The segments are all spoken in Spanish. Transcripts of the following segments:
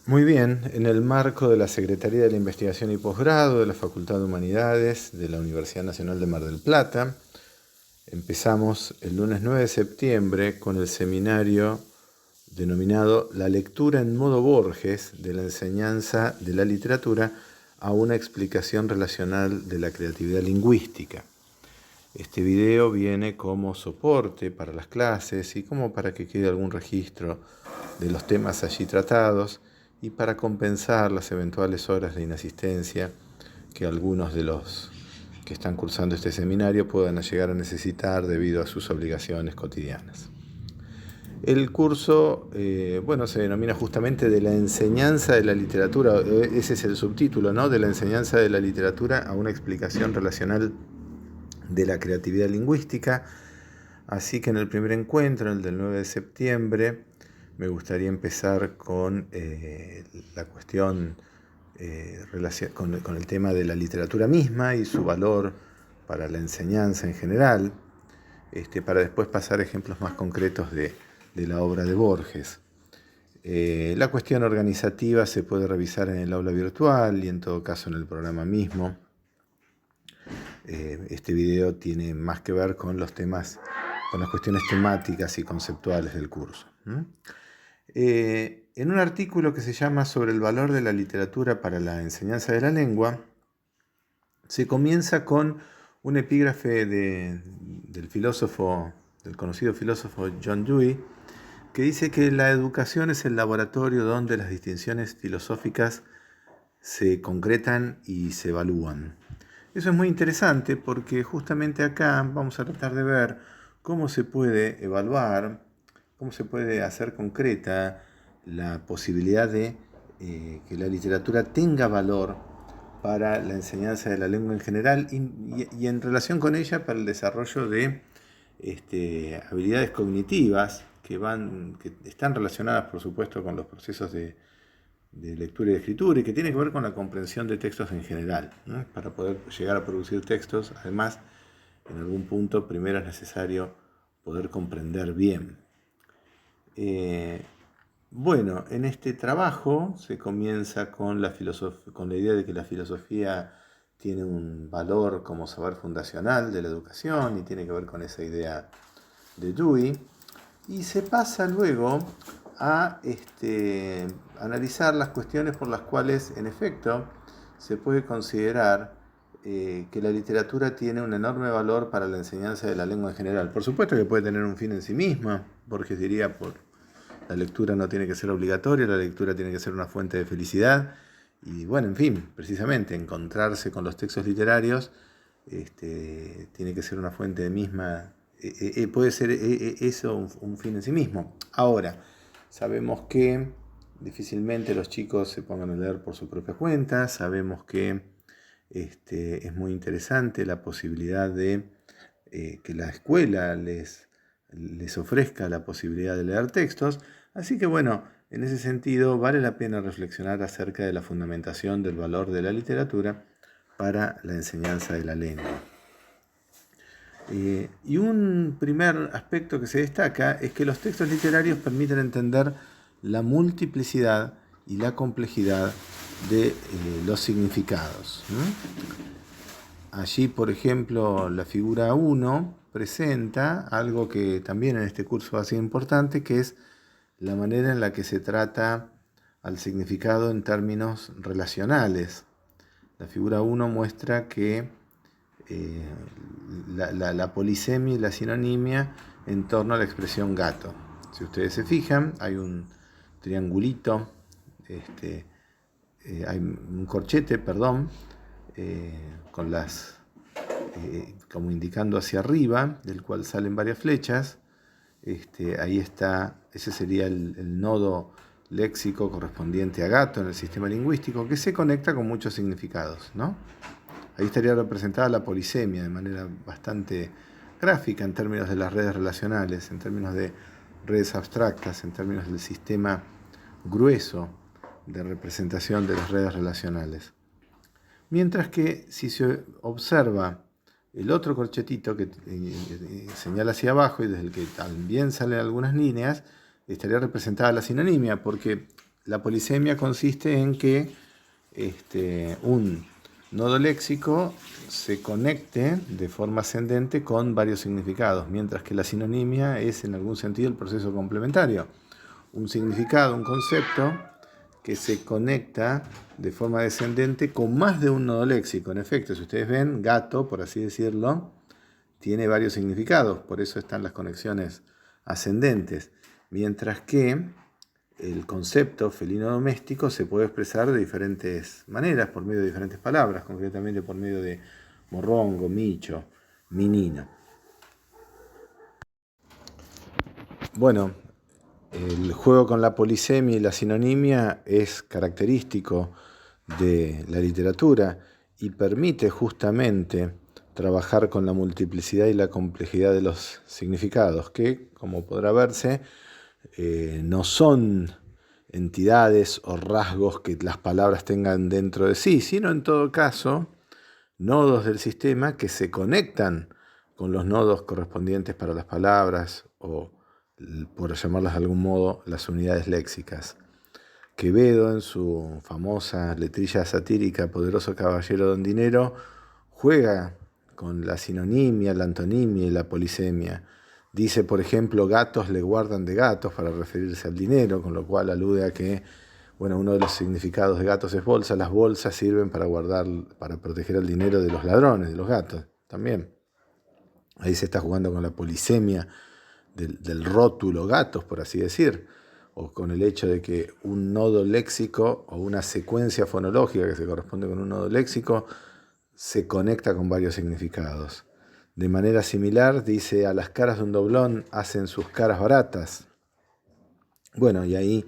Muy bien, en el marco de la Secretaría de la Investigación y Posgrado de la Facultad de Humanidades de la Universidad Nacional de Mar del Plata, empezamos el lunes 9 de septiembre con el seminario denominado La lectura en modo Borges, de la enseñanza de la literatura a una explicación relacional de la creatividad lingüística. Este video viene como soporte para las clases y como para que quede algún registro de los temas allí tratados y para compensar las eventuales horas de inasistencia que algunos de los que están cursando este seminario puedan llegar a necesitar debido a sus obligaciones cotidianas. El curso, se denomina justamente de la enseñanza de la literatura, ese es el subtítulo, ¿no? De la enseñanza de la literatura a una explicación relacional de la creatividad lingüística. Así que en el primer encuentro, el del 9 de septiembre, me gustaría empezar con la cuestión con el tema de la literatura misma y su valor para la enseñanza en general, para después pasar a ejemplos más concretos de la obra de Borges. La cuestión organizativa se puede revisar en el aula virtual y en todo caso en el programa mismo. Este video tiene más que ver con los temas, con las cuestiones temáticas y conceptuales del curso. En un artículo que se llama Sobre el valor de la literatura para la enseñanza de la lengua, se comienza con un epígrafe del conocido filósofo John Dewey, que dice que la educación es el laboratorio donde las distinciones filosóficas se concretan y se evalúan. Eso es muy interesante porque justamente acá vamos a tratar de ver cómo se puede evaluar, cómo se puede hacer concreta la posibilidad de que la literatura tenga valor para la enseñanza de la lengua en general y en relación con ella para el desarrollo de habilidades cognitivas que están relacionadas, por supuesto, con los procesos de lectura y de escritura y que tiene que ver con la comprensión de textos en general, ¿no? Para poder llegar a producir textos, además, en algún punto primero es necesario poder comprender bien. En este trabajo se comienza con la idea de que la filosofía tiene un valor como saber fundacional de la educación y tiene que ver con esa idea de Dewey, y se pasa luego a analizar las cuestiones por las cuales, en efecto, se puede considerar que la literatura tiene un enorme valor para la enseñanza de la lengua en general. Por supuesto que puede tener un fin en sí misma, Borges diría, la lectura no tiene que ser obligatoria, la lectura tiene que ser una fuente de felicidad, y bueno, en fin, precisamente encontrarse con los textos literarios tiene que ser una fuente de misma. Puede ser eso un fin en sí mismo. Ahora, sabemos que difícilmente los chicos se pongan a leer por su propia cuenta, sabemos que es muy interesante la posibilidad de que la escuela les ofrezca la posibilidad de leer textos, así que bueno, en ese sentido vale la pena reflexionar acerca de la fundamentación del valor de la literatura para la enseñanza de la lengua. Y un primer aspecto que se destaca es que los textos literarios permiten entender la multiplicidad y la complejidad de los significados. Allí, por ejemplo, la figura 1 presenta algo que también en este curso va a ser importante, que es la manera en la que se trata al significado en términos relacionales. La figura 1 muestra que la polisemia y la sinonimia en torno a la expresión gato. Si ustedes se fijan, hay un triangulito, hay un corchete, con como indicando hacia arriba, del cual salen varias flechas. Ahí está, ese sería el nodo léxico correspondiente a gato en el sistema lingüístico, que se conecta con muchos significados, ¿no? Ahí estaría representada la polisemia de manera bastante gráfica en términos de las redes relacionales, en términos de redes abstractas, en términos del sistema grueso de representación de las redes relacionales. Mientras que si se observa el otro corchetito que señala hacia abajo y desde el que también salen algunas líneas, estaría representada la sinonimia, porque La polisemia consiste en que un nodo léxico se conecte de forma ascendente con varios significados, mientras que la sinonimia es en algún sentido el proceso complementario. Un significado, un concepto que se conecta de forma descendente con más de un nodo léxico. En efecto, si ustedes ven, gato, por así decirlo, tiene varios significados, por eso están las conexiones ascendentes, mientras que el concepto felino doméstico se puede expresar de diferentes maneras, por medio de diferentes palabras, concretamente por medio de morrongo, micho, minino. Bueno, el juego con la polisemia y la sinonimia es característico de la literatura y permite justamente trabajar con la multiplicidad y la complejidad de los significados, que, como podrá verse, no son entidades o rasgos que las palabras tengan dentro de sí, sino en todo caso nodos del sistema que se conectan con los nodos correspondientes para las palabras o, por llamarlas de algún modo, las unidades léxicas. Quevedo, en su famosa letrilla satírica Poderoso Caballero Don Dinero, juega con la sinonimia, la antonimia y la polisemia. Dice, por ejemplo, gatos le guardan de gatos para referirse al dinero, con lo cual alude a que uno de los significados de gatos es bolsa. Las bolsas sirven para guardar, para proteger el dinero de los ladrones, de los gatos también. Ahí se está jugando con la polisemia del rótulo gatos, por así decir, o con el hecho de que un nodo léxico o una secuencia fonológica que se corresponde con un nodo léxico se conecta con varios significados. De manera similar, dice, a las caras de un doblón hacen sus caras baratas. Bueno, y ahí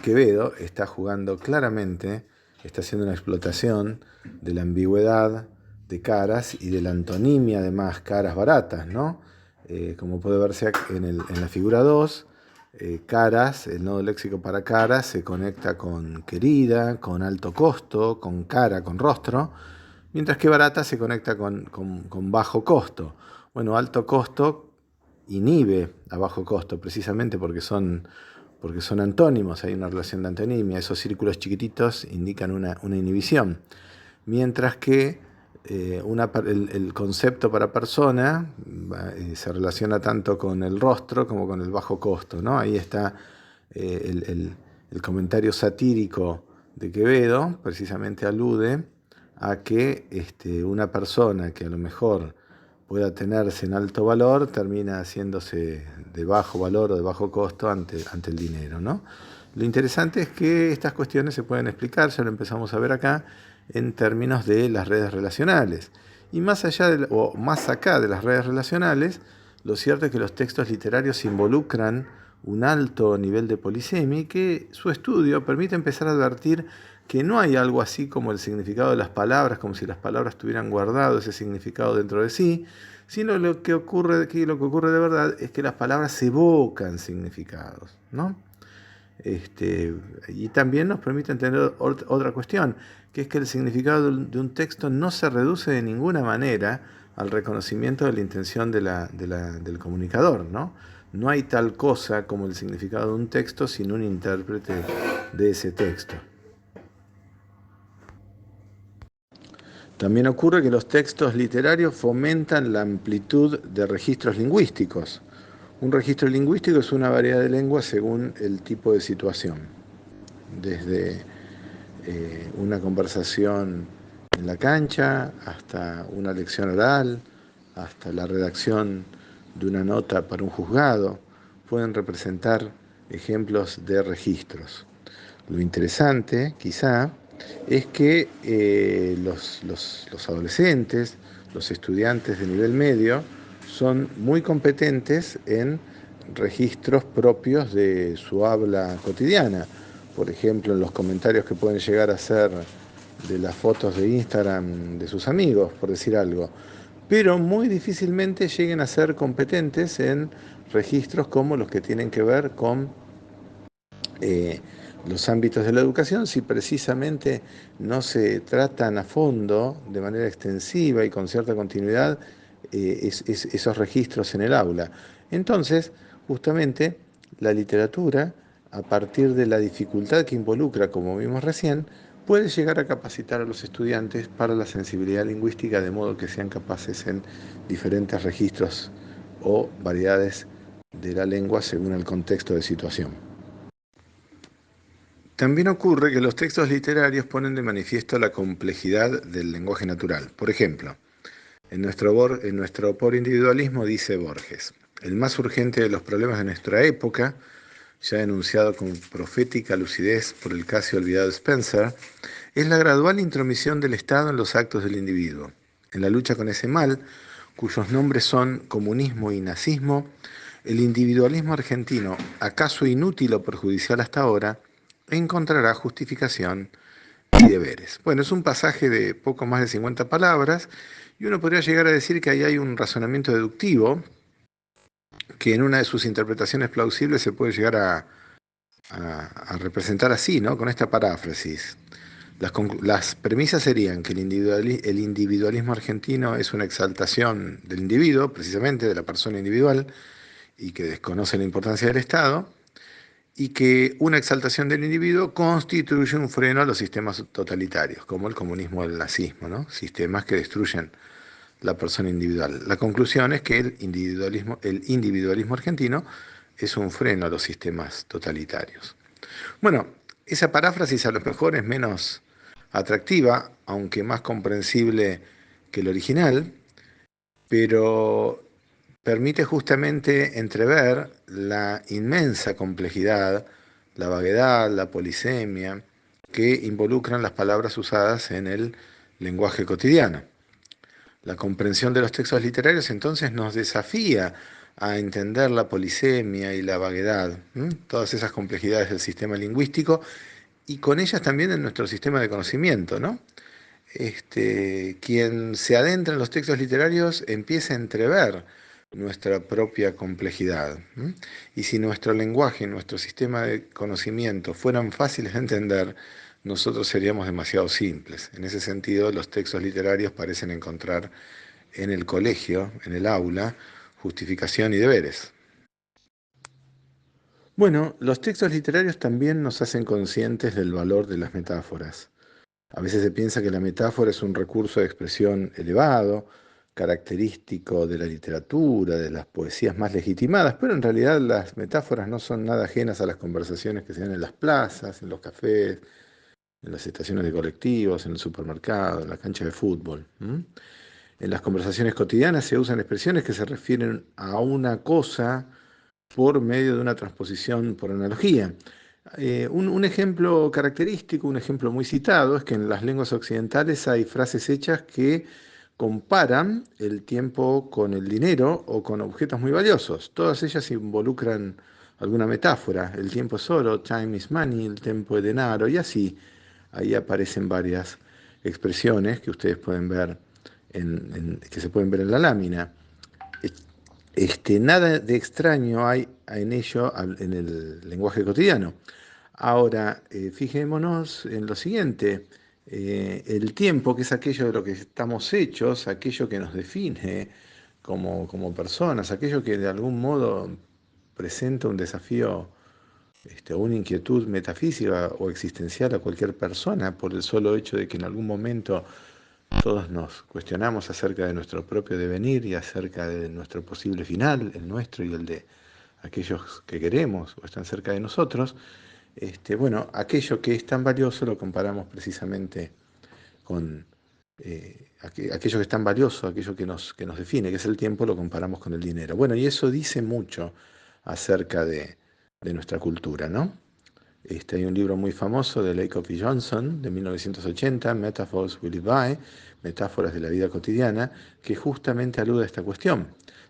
Quevedo está jugando claramente, está haciendo una explotación de la ambigüedad de caras y de la antonimia, además, caras baratas, ¿no? Como puede verse en la figura 2, caras, el nodo léxico para caras, se conecta con querida, con alto costo, con cara, con rostro, mientras que barata se conecta con bajo costo. Bueno, alto costo inhibe a bajo costo, precisamente porque son antónimos, hay una relación de antonimia, esos círculos chiquititos indican una inhibición, mientras que el concepto para persona se relaciona tanto con el rostro como con el bajo costo, ¿no? Ahí está el comentario satírico de Quevedo, precisamente alude a que una persona que a lo mejor pueda tenerse en alto valor termina haciéndose de bajo valor o de bajo costo ante el dinero, ¿no? Lo interesante es que estas cuestiones se pueden explicar, ya lo empezamos a ver acá, en términos de las redes relacionales. Y más allá o más acá de las redes relacionales, lo cierto es que los textos literarios involucran un alto nivel de polisemia y que su estudio permite empezar a advertir que no hay algo así como el significado de las palabras, como si las palabras tuvieran guardado ese significado dentro de sí, sino lo que ocurre de verdad es que las palabras evocan significados, ¿no? Y también nos permite entender otra cuestión, que es que el significado de un texto no se reduce de ninguna manera al reconocimiento de la intención del comunicador, ¿no? No hay tal cosa como el significado de un texto sin un intérprete de ese texto. También ocurre que los textos literarios fomentan la amplitud de registros lingüísticos. Un registro lingüístico es una variedad de lenguas según el tipo de situación. Desde una conversación en la cancha, hasta una lección oral, hasta la redacción de una nota para un juzgado, pueden representar ejemplos de registros. Lo interesante, quizá, es que los adolescentes, los estudiantes de nivel medio, son muy competentes en registros propios de su habla cotidiana. Por ejemplo, en los comentarios que pueden llegar a hacer de las fotos de Instagram de sus amigos, por decir algo. Pero muy difícilmente lleguen a ser competentes en registros como los que tienen que ver con los ámbitos de la educación, si precisamente no se tratan a fondo, de manera extensiva y con cierta continuidad, esos registros en el aula. Entonces, justamente, la literatura a partir de la dificultad que involucra, como vimos recién, puede llegar a capacitar a los estudiantes para la sensibilidad lingüística de modo que sean capaces en diferentes registros o variedades de la lengua según el contexto de situación. También ocurre que los textos literarios ponen de manifiesto la complejidad del lenguaje natural. Por ejemplo, en nuestro Pobre Individualismo dice Borges: el más urgente de los problemas de nuestra época, ya enunciado con profética lucidez por el casi olvidado Spencer, es la gradual intromisión del Estado en los actos del individuo. En la lucha con ese mal, cuyos nombres son comunismo y nazismo, el individualismo argentino, acaso inútil o perjudicial hasta ahora, encontrará justificación y deberes. Bueno, es un pasaje de poco más de 50 palabras y uno podría llegar a decir que ahí hay un razonamiento deductivo que en una de sus interpretaciones plausibles se puede llegar a representar así, ¿no? Con esta paráfrasis. Las premisas serían que el individualismo argentino es una exaltación del individuo, precisamente de la persona individual, y que desconoce la importancia del Estado, y que una exaltación del individuo constituye un freno a los sistemas totalitarios, como el comunismo o el nazismo, ¿no? Sistemas que destruyen la persona individual. La conclusión es que el individualismo argentino es un freno a los sistemas totalitarios. Bueno, esa paráfrasis a lo mejor es menos atractiva, aunque más comprensible que el original, pero permite justamente entrever la inmensa complejidad, la vaguedad, la polisemia que involucran las palabras usadas en el lenguaje cotidiano. La comprensión de los textos literarios entonces nos desafía a entender la polisemia y la vaguedad, todas esas complejidades del sistema lingüístico y con ellas también en nuestro sistema de conocimiento, ¿no? Quien se adentra en los textos literarios empieza a entrever nuestra propia complejidad. Y si nuestro lenguaje y nuestro sistema de conocimiento fueran fáciles de entender, nosotros seríamos demasiado simples. En ese sentido, los textos literarios parecen encontrar en el colegio, en el aula, justificación y deberes. Bueno, los textos literarios también nos hacen conscientes del valor de las metáforas. A veces se piensa que la metáfora es un recurso de expresión elevado, característico de la literatura, de las poesías más legitimadas, pero en realidad las metáforas no son nada ajenas a las conversaciones que se dan en las plazas, en los cafés, en las estaciones de colectivos, en el supermercado, en la cancha de fútbol. En las conversaciones cotidianas se usan expresiones que se refieren a una cosa por medio de una transposición por analogía. Un ejemplo característico, un ejemplo muy citado, es que en las lenguas occidentales hay frases hechas que comparan el tiempo con el dinero o con objetos muy valiosos. Todas ellas involucran alguna metáfora. El tiempo es oro, time is money, el tiempo es dinero, y así. Ahí aparecen varias expresiones que ustedes pueden ver, que se pueden ver en la lámina. Nada de extraño hay en ello en el lenguaje cotidiano. Ahora, fijémonos en lo siguiente, el tiempo, que es aquello de lo que estamos hechos, aquello que nos define como personas, aquello que de algún modo presenta un desafío, o una inquietud metafísica o existencial a cualquier persona por el solo hecho de que en algún momento todos nos cuestionamos acerca de nuestro propio devenir y acerca de nuestro posible final, el nuestro y el de aquellos que queremos o están cerca de nosotros. Bueno, aquello que es tan valioso lo comparamos precisamente con aquello que es tan valioso, aquello que nos define, que es el tiempo, lo comparamos con el dinero. Bueno, y eso dice mucho acerca de nuestra cultura, ¿no? Hay un libro muy famoso de Lakoff y Johnson de 1980, Metaphors We Live By, Metáforas de la vida cotidiana, que justamente alude a esta cuestión.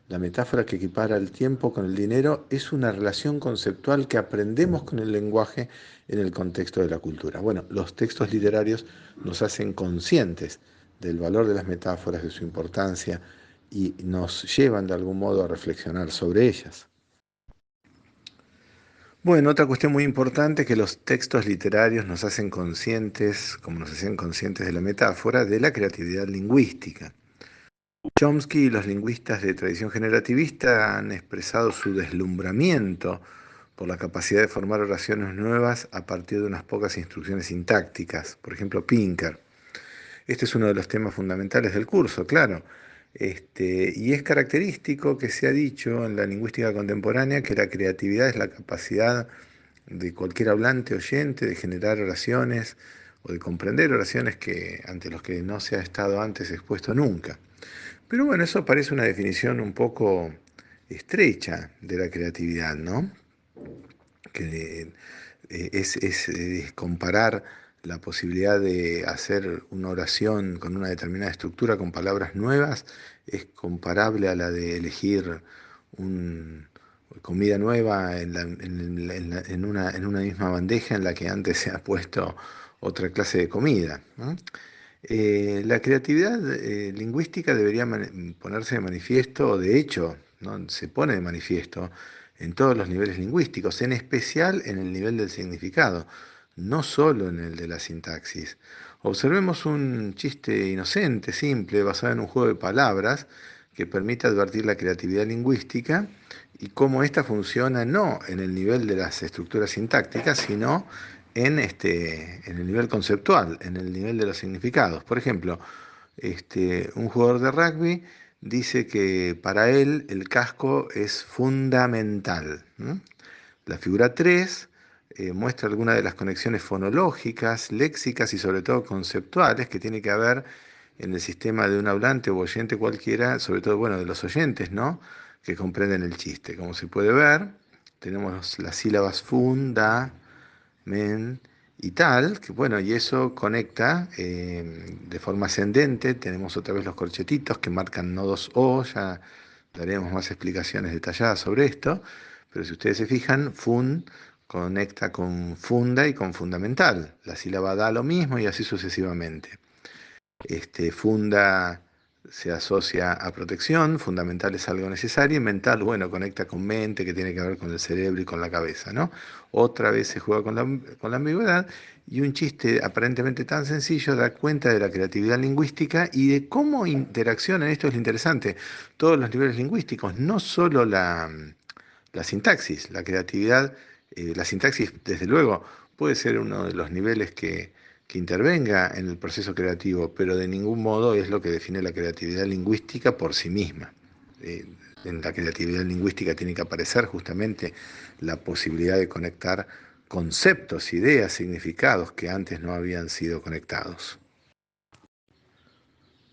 La metáfora que equipara el tiempo con el dinero es una relación conceptual que aprendemos con el lenguaje en el contexto de la cultura. Bueno, los textos literarios nos hacen conscientes del valor de las metáforas, de su importancia, y nos llevan de algún modo a reflexionar sobre ellas. Bueno, otra cuestión muy importante es que los textos literarios nos hacen conscientes, como nos hacen conscientes de la metáfora, de la creatividad lingüística. Chomsky y los lingüistas de tradición generativista han expresado su deslumbramiento por la capacidad de formar oraciones nuevas a partir de unas pocas instrucciones sintácticas, por ejemplo, Pinker. Este es uno de los temas fundamentales del curso, claro. Y es característico que se ha dicho en la lingüística contemporánea que la creatividad es la capacidad de cualquier hablante oyente de generar oraciones o de comprender oraciones ante los que no se ha estado antes expuesto nunca. Pero bueno, eso parece una definición un poco estrecha de la creatividad, ¿no? Que es comparar la posibilidad de hacer una oración con una determinada estructura con palabras nuevas, es comparable a la de elegir un, comida nueva en una misma bandeja en la que antes se ha puesto otra clase de comida, ¿no? La creatividad lingüística debería ponerse de manifiesto, o de hecho, ¿no? Se pone de manifiesto en todos los niveles lingüísticos, en especial en el nivel del significado, no solo en el de la sintaxis. Observemos un chiste inocente, simple, basado en un juego de palabras que permite advertir la creatividad lingüística y cómo ésta funciona no en el nivel de las estructuras sintácticas, sino en el nivel conceptual, en el nivel de los significados. Por ejemplo, un jugador de rugby dice que para él el casco es fundamental. ¿No? La figura 3 muestra algunas de las conexiones fonológicas, léxicas y sobre todo conceptuales que tiene que haber en el sistema de un hablante o oyente cualquiera, sobre todo, bueno, de los oyentes, ¿no? Que comprenden el chiste. Como se puede ver, tenemos las sílabas funda, men y tal, que bueno, y eso conecta de forma ascendente, tenemos otra vez los corchetitos que marcan nodos O, ya daremos más explicaciones detalladas sobre esto, pero si ustedes se fijan, fun conecta con funda y con fundamental, la sílaba da lo mismo y así sucesivamente. Funda se asocia a protección, fundamental es algo necesario, y mental, bueno, conecta con mente, que tiene que ver con el cerebro y con la cabeza, ¿no? Otra vez se juega con la ambigüedad, y un chiste aparentemente tan sencillo da cuenta de la creatividad lingüística y de cómo interaccionan, esto es lo interesante, todos los niveles lingüísticos, no solo la sintaxis, la sintaxis, desde luego, puede ser uno de los niveles que intervenga en el proceso creativo, pero de ningún modo es lo que define la creatividad lingüística por sí misma. Eh, en la creatividad lingüística tiene que aparecer justamente la posibilidad de conectar conceptos, ideas, significados que antes no habían sido conectados.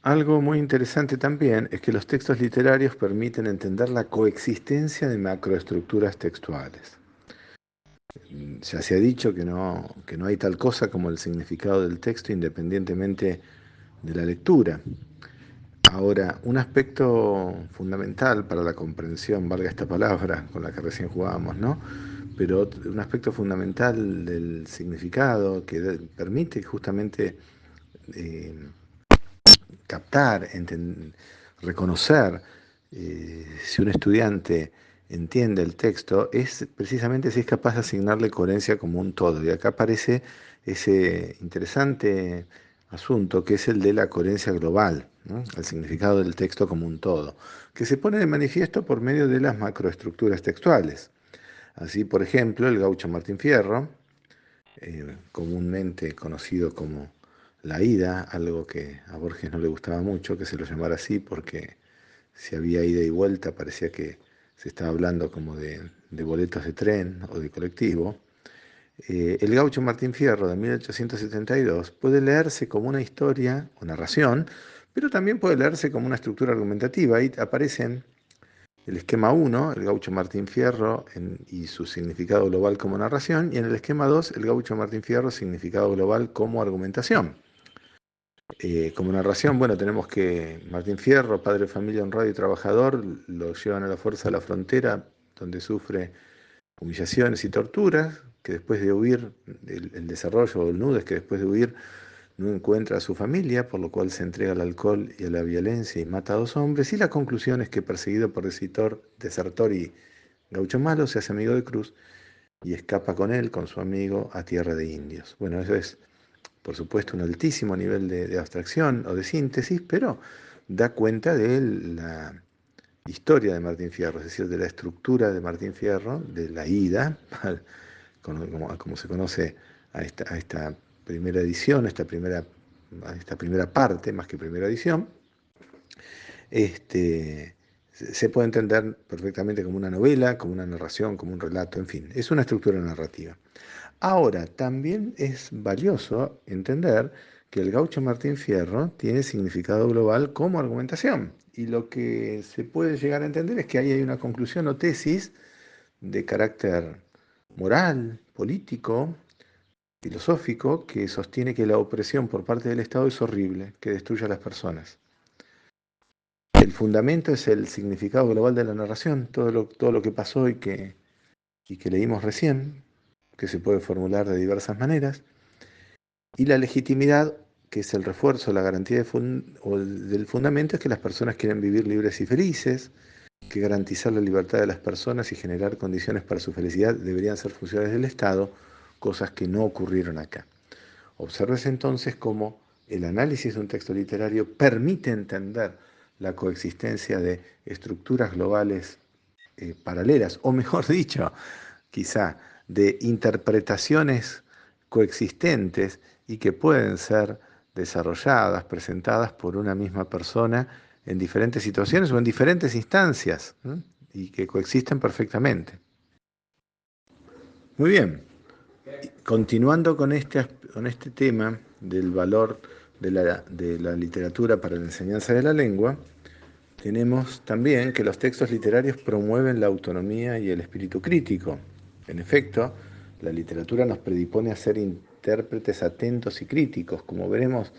Algo muy interesante también es que los textos literarios permiten entender la coexistencia de macroestructuras textuales. Ya se ha dicho que no hay tal cosa como el significado del texto independientemente de la lectura. Ahora, un aspecto fundamental para la comprensión, valga esta palabra con la que recién jugábamos, ¿no? Pero un aspecto fundamental del significado que permite justamente eh, captar, reconocer si un estudiante entiende el texto, es precisamente si es capaz de asignarle coherencia como un todo. Y acá aparece ese interesante asunto que es el de la coherencia global, ¿no? El significado del texto como un todo, que se pone de manifiesto por medio de las macroestructuras textuales. Así, por ejemplo, el gaucho Martín Fierro, comúnmente conocido como la ida, algo que a Borges no le gustaba mucho que se lo llamara así porque si había ida y vuelta parecía que se estaba hablando como de boletos de tren o de colectivo. El gaucho Martín Fierro de 1872 puede leerse como una historia o narración, pero también puede leerse como una estructura argumentativa. Ahí aparecen el esquema 1, el gaucho Martín Fierro y su significado global como narración, y en el esquema 2, el gaucho Martín Fierro, significado global como argumentación. Como narración, bueno, tenemos que Martín Fierro, padre de familia honrado y trabajador, lo llevan a la fuerza a la frontera, donde sufre humillaciones y torturas, que después de huir, el desarrollo o el nudo es que después de huir no encuentra a su familia, por lo cual se entrega al alcohol y a la violencia y mata a 2 hombres, y la conclusión es que perseguido por desertor y gaucho malo, se hace amigo de Cruz y escapa con él, con su amigo, a tierra de indios. Bueno, eso es, por supuesto, un altísimo nivel de abstracción o de síntesis, pero da cuenta de historia de Martín Fierro, es decir, de la estructura de Martín Fierro, de la ida, como se conoce a esta primera edición, a esta primera parte, más que primera edición, se puede entender perfectamente como una novela, como una narración, como un relato, en fin, es una estructura narrativa. Ahora, también es valioso entender que el gaucho Martín Fierro tiene significado global como argumentación. Y lo que se puede llegar a entender es que ahí hay una conclusión o tesis de carácter moral, político, filosófico, que sostiene que la opresión por parte del Estado es horrible, que destruye a las personas. El fundamento es el significado global de la narración, todo lo que pasó y que leímos recién, que se puede formular de diversas maneras. Y la legitimidad, que es el refuerzo, la garantía del fundamento, es que las personas quieren vivir libres y felices, que garantizar la libertad de las personas y generar condiciones para su felicidad deberían ser funciones del Estado, cosas que no ocurrieron acá. Observes entonces cómo el análisis de un texto literario permite entender la coexistencia de estructuras globales paralelas, o mejor dicho, quizá de interpretaciones coexistentes y que pueden ser desarrolladas, presentadas por una misma persona en diferentes situaciones o en diferentes instancias, ¿no? Y que coexisten perfectamente. Muy bien, continuando con este tema del valor de la literatura para la enseñanza de la lengua, tenemos también que los textos literarios promueven la autonomía y el espíritu crítico. En efecto, la literatura nos predispone a ser intérpretes atentos y críticos. Como veremos,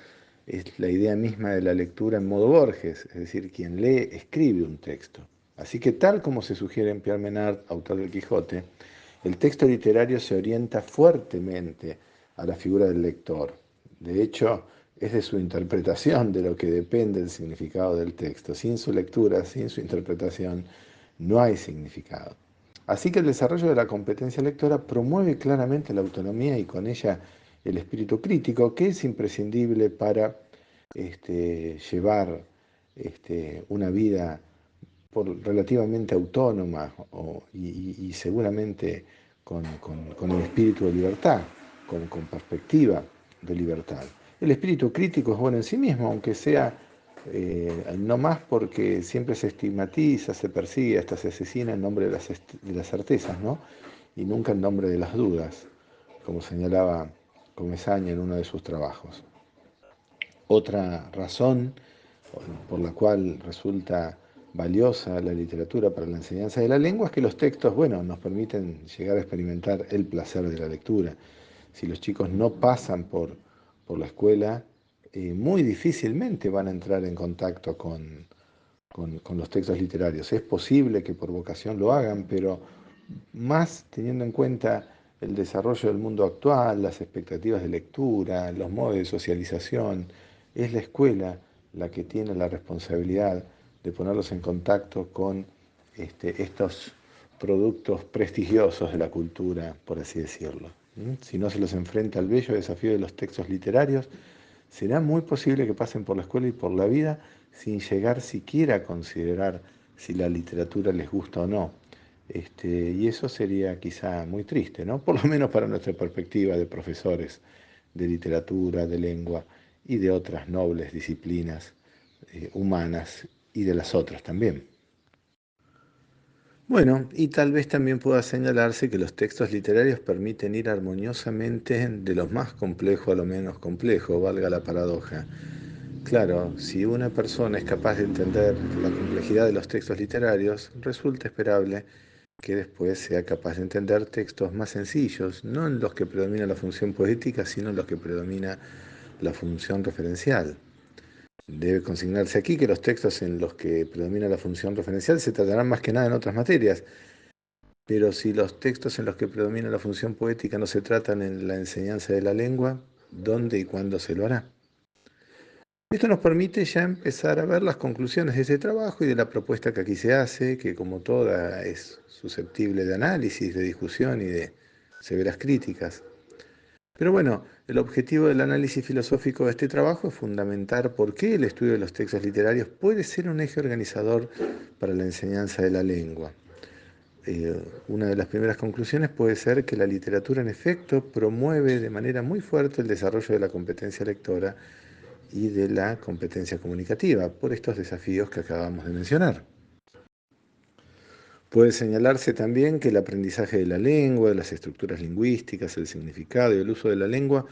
es la idea misma de la lectura en modo Borges, es decir, quien lee escribe un texto. Así que tal como se sugiere en Pierre Menard, autor del Quijote, el texto literario se orienta fuertemente a la figura del lector. De hecho, es de su interpretación de lo que depende el significado del texto. Sin su lectura, sin su interpretación, no hay significado. Así que el desarrollo de la competencia lectora promueve claramente la autonomía y con ella el espíritu crítico, que es imprescindible para llevar una vida relativamente autónoma y seguramente con el espíritu de libertad, con perspectiva de libertad. El espíritu crítico es bueno en sí mismo, aunque sea no más porque siempre se estigmatiza, se persigue, hasta se asesina en nombre de las certezas, ¿no? Y nunca en nombre de las dudas, como señalaba Comesaña en uno de sus trabajos. Otra razón por la cual resulta valiosa la literatura para la enseñanza de la lengua es que los textos, bueno, nos permiten llegar a experimentar el placer de la lectura. Si los chicos no pasan por la escuela, muy difícilmente van a entrar en contacto con los textos literarios. Es posible que por vocación lo hagan, pero más teniendo en cuenta el desarrollo del mundo actual, las expectativas de lectura, los modos de socialización, es la escuela la que tiene la responsabilidad de ponerlos en contacto con estos productos prestigiosos de la cultura, por así decirlo. Si no se los enfrenta al bello desafío de los textos literarios, será muy posible que pasen por la escuela y por la vida sin llegar siquiera a considerar si la literatura les gusta o no. Y eso sería quizá muy triste, ¿no? Por lo menos para nuestra perspectiva de profesores de literatura, de lengua y de otras nobles disciplinas humanas y de las otras también. Bueno, y tal vez también pueda señalarse que los textos literarios permiten ir armoniosamente de lo más complejo a lo menos complejo, valga la paradoja. Claro, si una persona es capaz de entender la complejidad de los textos literarios, resulta esperable que después sea capaz de entender textos más sencillos, no en los que predomina la función poética, sino en los que predomina la función referencial. Debe consignarse aquí que los textos en los que predomina la función referencial se tratarán más que nada en otras materias, pero si los textos en los que predomina la función poética no se tratan en la enseñanza de la lengua, ¿dónde y cuándo se lo hará? Esto nos permite ya empezar a ver las conclusiones de ese trabajo y de la propuesta que aquí se hace, que como toda es susceptible de análisis, de discusión y de severas críticas. Pero bueno, el objetivo del análisis filosófico de este trabajo es fundamentar por qué el estudio de los textos literarios puede ser un eje organizador para la enseñanza de la lengua. Una de las primeras conclusiones puede ser que la literatura en efecto promueve de manera muy fuerte el desarrollo de la competencia lectora y de la competencia comunicativa por estos desafíos que acabamos de mencionar. Puede señalarse también que el aprendizaje de la lengua, de las estructuras lingüísticas, el significado y el uso de la lengua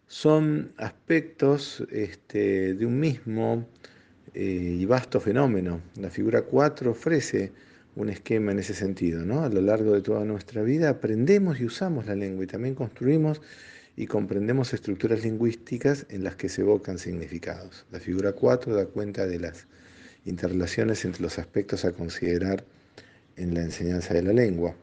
son aspectos de un mismo y vasto fenómeno. La figura 4 ofrece un esquema en ese sentido, ¿no? A lo largo de toda nuestra vida aprendemos y usamos la lengua y también construimos y comprendemos estructuras lingüísticas en las que se evocan significados. La figura 4 da cuenta de las interrelaciones entre los aspectos a considerar en la enseñanza de la lengua.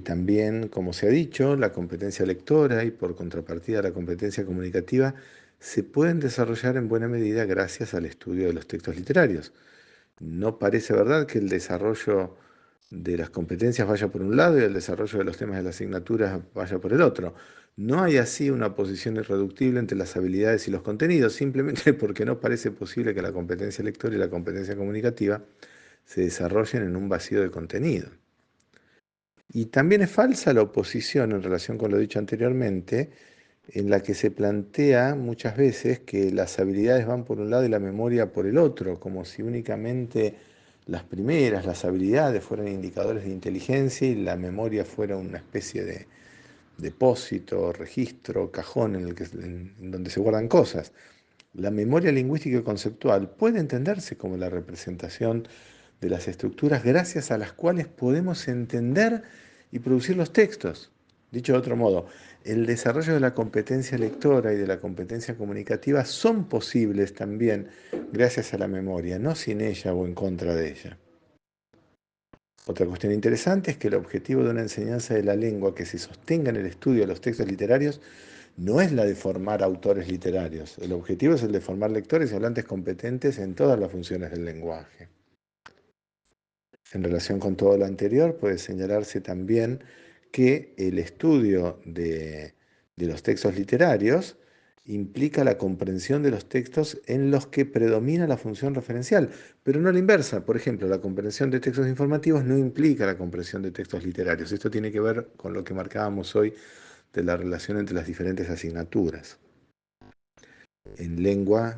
También, como se ha dicho, la competencia lectora y por contrapartida la competencia comunicativa se pueden desarrollar en buena medida gracias al estudio de los textos literarios. No parece verdad que el desarrollo de las competencias vaya por un lado y el desarrollo de los temas de las asignaturas vaya por el otro. No hay así una posición irreductible entre las habilidades y los contenidos, simplemente porque no parece posible que la competencia lectora y la competencia comunicativa se desarrollen en un vacío de contenido. Y también es falsa la oposición en relación con lo dicho anteriormente, en la que se plantea muchas veces que las habilidades van por un lado y la memoria por el otro, como si únicamente las primeras, las habilidades, fueran indicadores de inteligencia y la memoria fuera una especie de depósito, registro, cajón en donde se guardan cosas. La memoria lingüística y conceptual puede entenderse como la representación de las estructuras gracias a las cuales podemos entender y producir los textos. Dicho de otro modo, el desarrollo de la competencia lectora y de la competencia comunicativa son posibles también gracias a la memoria, no sin ella o en contra de ella. Otra cuestión interesante es que el objetivo de una enseñanza de la lengua que se sostenga en el estudio de los textos literarios no es la de formar autores literarios. El objetivo es el de formar lectores y hablantes competentes en todas las funciones del lenguaje. En relación con todo lo anterior, puede señalarse también que el estudio de los textos literarios implica la comprensión de los textos en los que predomina la función referencial, pero no la inversa. Por ejemplo, la comprensión de textos informativos no implica la comprensión de textos literarios. Esto tiene que ver con lo que marcábamos hoy de la relación entre las diferentes asignaturas. En lengua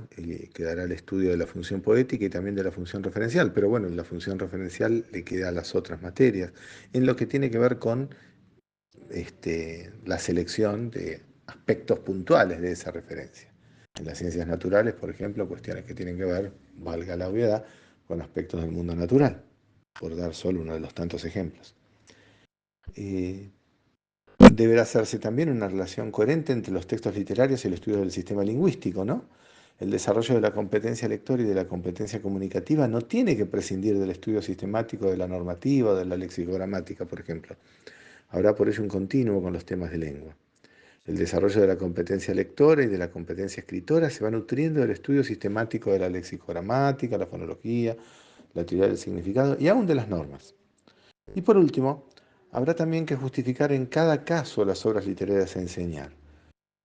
quedará el estudio de la función poética y también de la función referencial, pero bueno, la función referencial le queda a las otras materias, en lo que tiene que ver con la selección de aspectos puntuales de esa referencia. En las ciencias naturales, por ejemplo, cuestiones que tienen que ver, valga la obviedad, con aspectos del mundo natural, por dar solo uno de los tantos ejemplos. Deberá hacerse también una relación coherente entre los textos literarios y el estudio del sistema lingüístico, ¿no? El desarrollo de la competencia lectora y de la competencia comunicativa no tiene que prescindir del estudio sistemático de la normativa o de la lexicogramática, por ejemplo. Habrá por ello un continuo con los temas de lengua. El desarrollo de la competencia lectora y de la competencia escritora se va nutriendo del estudio sistemático de la lexicogramática, la fonología, la teoría del significado y aún de las normas. Y por último, habrá también que justificar en cada caso las obras literarias a enseñar.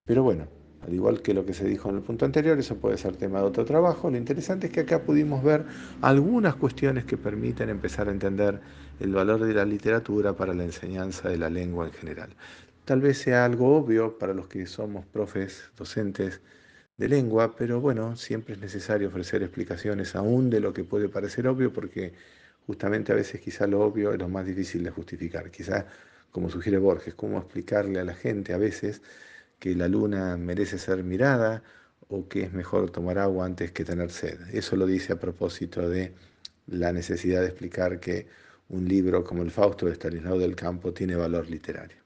Pero bueno, al igual que lo que se dijo en el punto anterior, eso puede ser tema de otro trabajo. Lo interesante es que acá pudimos ver algunas cuestiones que permiten empezar a entender el valor de la literatura para la enseñanza de la lengua en general. Tal vez sea algo obvio para los que somos profes, docentes de lengua, pero bueno, siempre es necesario ofrecer explicaciones aún de lo que puede parecer obvio, porque justamente a veces quizá lo obvio es lo más difícil de justificar. Quizá, como sugiere Borges, cómo explicarle a la gente a veces que la luna merece ser mirada o que es mejor tomar agua antes que tener sed. Eso lo dice a propósito de la necesidad de explicar que un libro como el Fausto de Estanislao del Campo tiene valor literario.